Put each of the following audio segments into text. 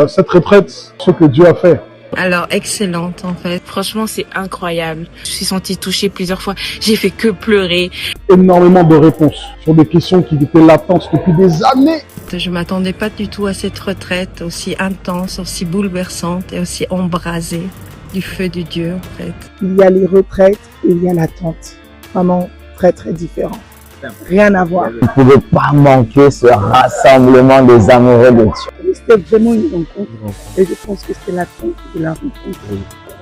Cette retraite, ce que Dieu a fait. Alors, excellente en fait. Franchement, c'est incroyable. Je suis sentie touchée plusieurs fois. J'ai fait que pleurer. Énormément de réponses sur des questions qui étaient latentes depuis des années. Je m'attendais pas du tout à cette retraite aussi intense, aussi bouleversante et aussi embrasée du feu de Dieu en fait. Il y a les retraites et il y a l'attente. Vraiment très très différent. Rien à voir. Vous ne pouvez pas manquer ce rassemblement des amoureux de Dieu. C'était vraiment une rencontre et je pense que c'était l'attente de la rencontre.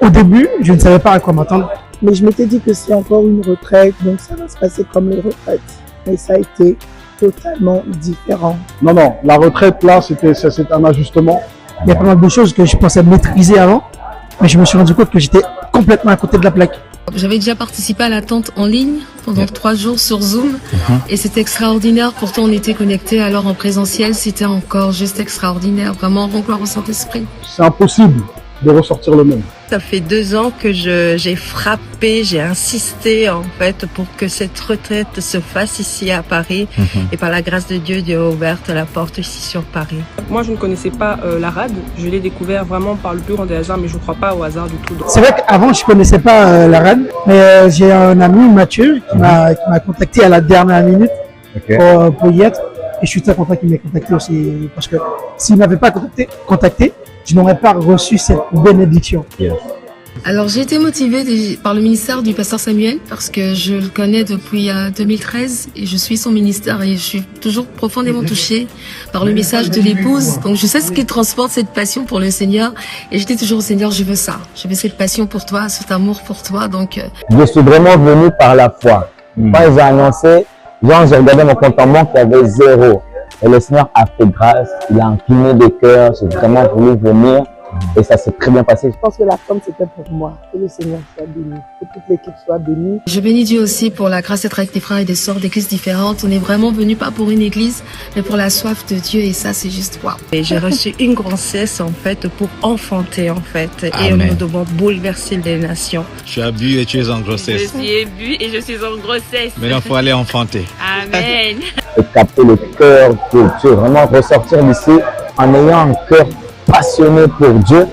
Au début, je ne savais pas à quoi m'attendre. Mais je m'étais dit que c'est encore une retraite, donc ça va se passer comme les retraites. Mais ça a été totalement différent. Non, la retraite là, c'est un ajustement. Il y a pas mal de choses que je pensais maîtriser avant, mais je me suis rendu compte que j'étais complètement à côté de la plaque. J'avais déjà participé à l'attente en ligne pendant 3 jours sur Zoom et c'était extraordinaire. Pourtant, on était connectés, alors en présentiel, c'était encore juste extraordinaire. Vraiment, gloire au Saint-Esprit. C'est impossible de ressortir le même. Ça fait 2 ans que j'ai frappé, j'ai insisté en fait pour que cette retraite se fasse ici à Paris. Et par la grâce de Dieu, Dieu a ouvert la porte ici sur Paris. Moi, je ne connaissais pas la rade. Je l'ai découvert vraiment par le plus grand des hasards, mais je ne crois pas au hasard du tout. C'est vrai qu'avant, je connaissais pas la RAD, mais j'ai un ami, Mathieu, qui m'a contacté à la dernière minute pour y être. Et je suis très content qu'il m'ait contacté aussi, parce que s'il m'avait pas contacté, je n'aurais pas reçu cette bénédiction. Alors, j'ai été motivée par le ministère du pasteur Samuel parce que je le connais depuis 2013 et je suis son ministère et je suis toujours profondément touchée par le message de l'épouse. Donc, je sais ce qui transporte cette passion pour le Seigneur et je dis toujours au Seigneur, je veux ça. Je veux cette passion pour toi, cet amour pour toi. Donc, Je suis vraiment venu par la foi. Quand ils ont annoncé, j'ai regardé mon compte en banque, il y avait 0. Et le Seigneur a fait grâce, il a incliné des cœurs, j'ai vraiment voulu venir et ça s'est très bien passé. Je pense que la femme c'était pour moi. Que le Seigneur soit béni, que toute l'équipe soit bénie. je bénis Dieu aussi pour la grâce d'être avec des frères et des sœurs d'églises différentes. On est vraiment venu pas pour une église, mais pour la soif de Dieu et ça, c'est juste waouh. Et j'ai reçu une grossesse en fait pour enfanter en fait. Et Amen. nous devons bouleverser les nations. Tu as bu et tu es en grossesse. Je suis bu et je suis en grossesse. Maintenant, il faut aller enfanter. Amen. Et capter le cœur de Dieu, vraiment ressortir d'ici en ayant un cœur passionné pour Dieu,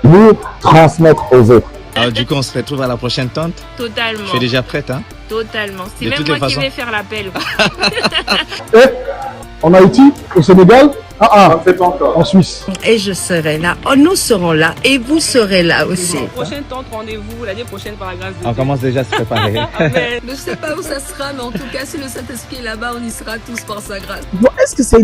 lui transmettre aux autres. Alors du coup, on se retrouve à la prochaine tente. Totalement. Tu es déjà prête, hein? Totalement. C'est De même toutes moi les qui façons. vais faire l'appel. En Haïti, au Sénégal, en Suisse. Et je serai là. Oh, nous serons là et vous serez là aussi. Prochaine tente, rendez-vous l'année prochaine par la grâce de On Dieu. commence déjà à se préparer. Amen. Je sais pas où ça sera, mais en tout cas, si le Saint-Esprit est là-bas, on y sera tous par sa grâce. Bon, est-ce que c'est